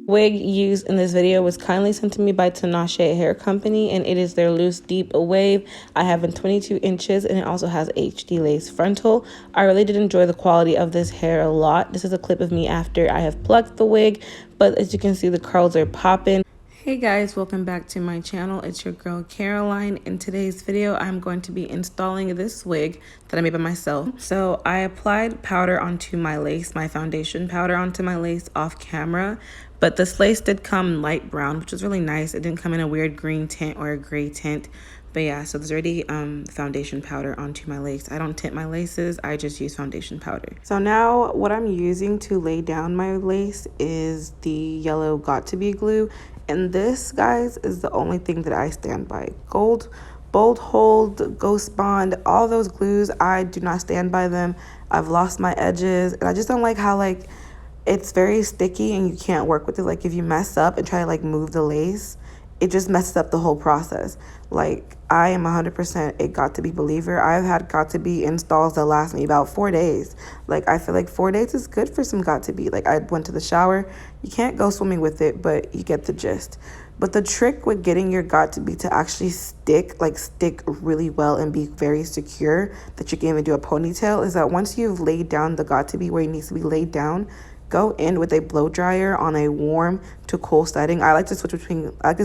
Wig used in this video was kindly sent to me by Tinashe Hair Company, and it is their loose deep wave. I have in 22 inches, and it also has HD lace frontal. I really did enjoy the quality of this hair a lot. This is a clip of me after I have plucked the wig, but as you can see, the curls are popping. Hey guys, welcome back to my channel. It's your girl Caroline. In today's video, I'm going to be installing this wig that I made by myself. So I applied powder onto my lace, my foundation powder onto my lace off camera, but this lace did come light brown, which was really nice. It didn't come in a weird green tint or a gray tint. But yeah, so there's already foundation powder onto my lace. I don't tint my laces, I just use foundation powder. So now what I'm using to lay down my lace is the yellow Got To Be glue. And this, guys, is the only thing that I stand by. Bold Hold, Ghost Bond, all those glues, I do not stand by them. I've lost my edges, and I just don't like how, it's very sticky and you can't work with it. Like, if you mess up and try to, move the lace, it just messes up the whole process. I am 100% a Got To Be believer. I've had Got To Be installs that last me about 4 days. I feel like 4 days is good for some Got To Be. I went to the shower. You can't go swimming with it, but you get the gist. But the trick with getting your Got To Be to actually stick really well and be very secure that you can even do a ponytail is that once you've laid down the Got To Be where it needs to be laid down, go in with a blow dryer on a warm to cool setting. I like to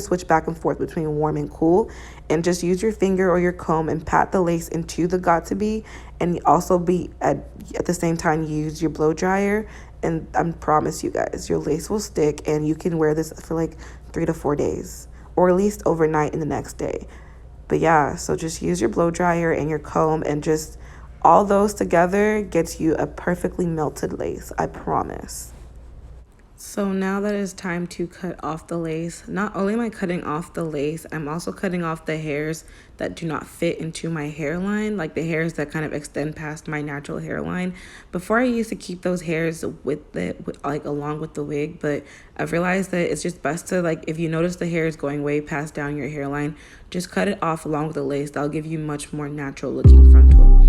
switch back and forth between warm and cool, and just use your finger or your comb and pat the lace into the Got To Be, and also at the same time use your blow dryer. And I promise you guys, your lace will stick, and you can wear this for 3 to 4 days, or at least overnight in the next day. But yeah, so just use your blow dryer and your comb, and just all those together gets you a perfectly melted lace, I promise. So now that it's time to cut off the lace, not only am I cutting off the lace, I'm also cutting off the hairs that do not fit into my hairline, like the hairs that kind of extend past my natural hairline. Before I used to keep those hairs along with the wig, but I've realized that it's just best to, if you notice the hair is going way past down your hairline, just cut it off along with the lace. That'll give you much more natural looking frontal.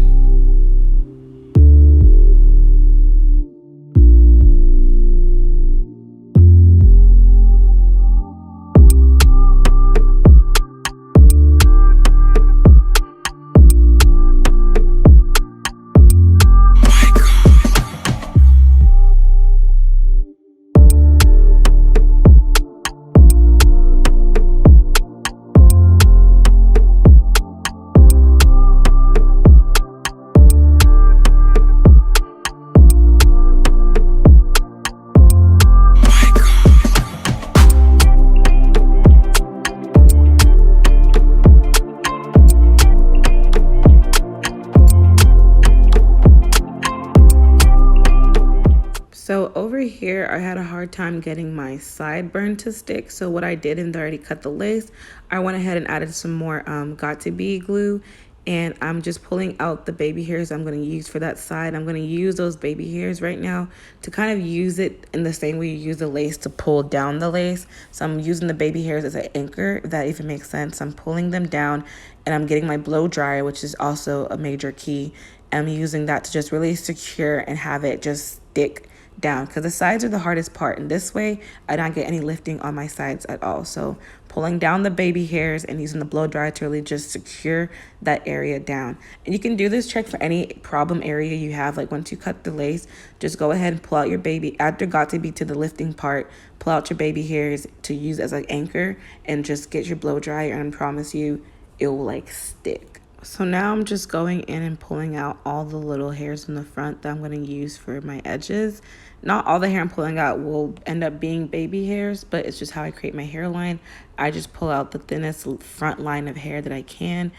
So over here, I had a hard time getting my sideburn to stick. So what I did, and I already cut the lace, I went ahead and added some more Got To Be glue. And I'm just pulling out the baby hairs I'm going to use for that side. I'm going to use those baby hairs right now to kind of use it in the same way you use the lace to pull down the lace. So I'm using the baby hairs as an anchor, if that even makes sense. I'm pulling them down, and I'm getting my blow dryer, which is also a major key. I'm using that to just really secure and have it just stick down, because the sides are the hardest part, and this way I don't get any lifting on my sides at all. So pulling down the baby hairs and using the blow dryer to really just secure that area down. And you can do this trick for any problem area you have. Once you cut the lace, just go ahead and pull out your baby, add your Got To Be to the lifting part, pull out your baby hairs to use as an anchor, and just get your blow dryer, and I promise you it will stick. So now I'm just going in and pulling out all the little hairs in the front that I'm going to use for my edges. Not all the hair I'm pulling out will end up being baby hairs, but it's just how I create my hairline. I just pull out the thinnest front line of hair that I can,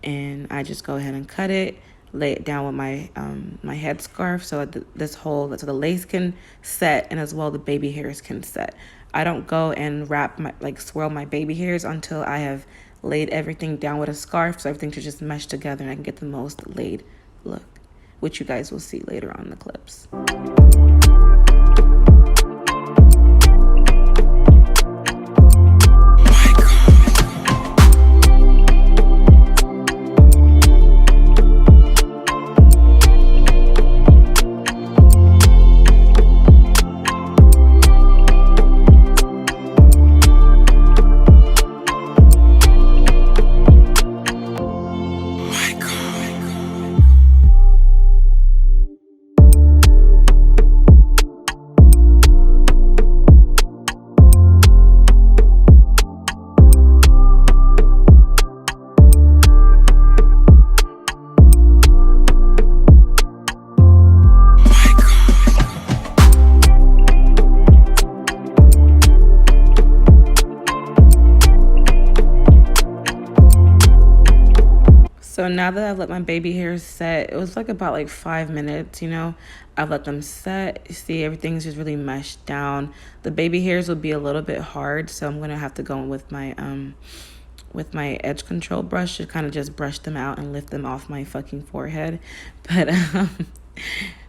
and I just go ahead and cut it, lay it down with my my headscarf so that so the lace can set, and as well the baby hairs can set. I don't go and wrap swirl my baby hairs until I have laid everything down with a scarf, so everything should just mesh together and I can get the most laid look, which you guys will see later on in the clips. now that I've let my baby hairs set, it was like about like 5 minutes, you know. I've let them set. See, everything's just really meshed down. The baby hairs will be a little bit hard, so I'm gonna have to go in with my edge control brush to kind of just brush them out and lift them off my fucking forehead. But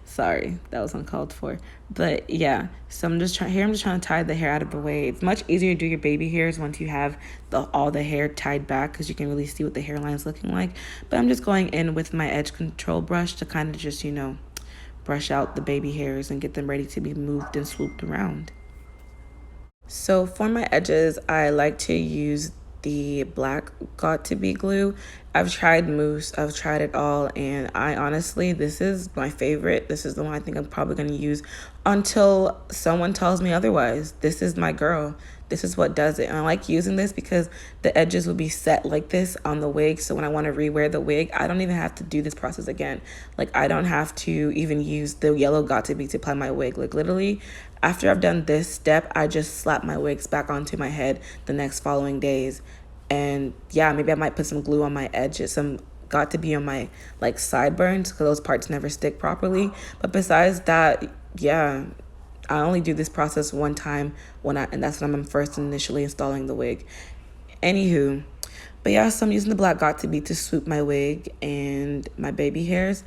sorry, that was uncalled for. But yeah, so I'm just trying to tie the hair out of the way. It's much easier to do your baby hairs once you have all the hair tied back, because you can really see what the hairline is looking like. But I'm just going in with my edge control brush to kind of just, you know, brush out the baby hairs and get them ready to be moved and swooped around. So for my edges, I like to use the black got to be glue. I've tried mousse, I've tried it all, and I honestly, this is my favorite. This is the one I think I'm probably going to use until someone tells me otherwise. This is my girl. This is what does it. And I like using this because the edges will be set like this on the wig. So when I want to rewear the wig, I don't even have to do this process again. Like, I don't have to even use the yellow got to be to apply my wig. Like, literally, after I've done this step, I just slap my wigs back onto my head the next following days. And yeah, maybe I might put some glue on my edges, some got to be on my like sideburns, because those parts never stick properly. But besides that, yeah, I only do this process one time and that's when I'm first initially installing the wig. Anywho, but yeah, so I'm using the black got to be to swoop my wig and my baby hairs.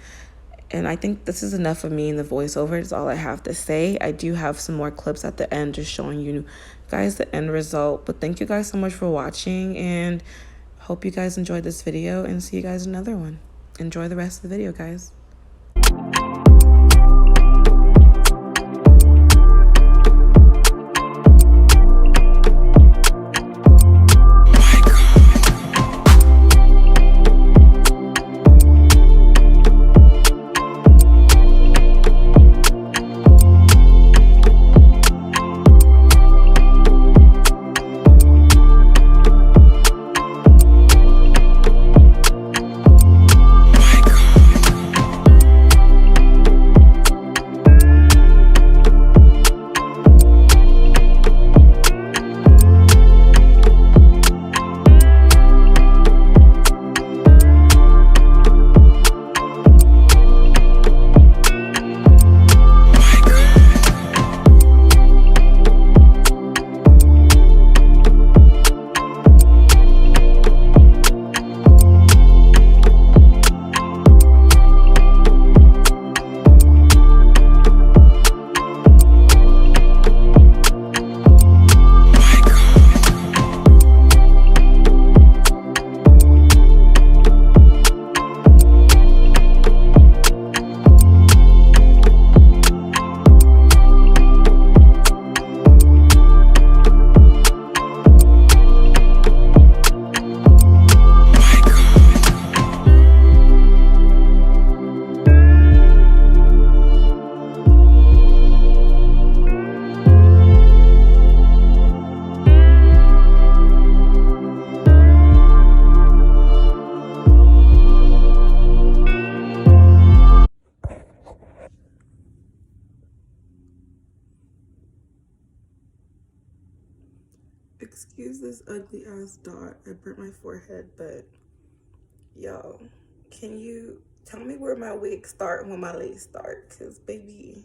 And I think this is enough of me in the voiceover. It's all I have to say. I do have some more clips at the end just showing you guys the end result. But thank you guys so much for watching, and hope you guys enjoyed this video, and see you guys in another one. Enjoy the rest of the video, guys. Excuse this ugly ass dot. I burnt my forehead, but y'all, can you tell me where my wigs start and when my lace start? Because baby,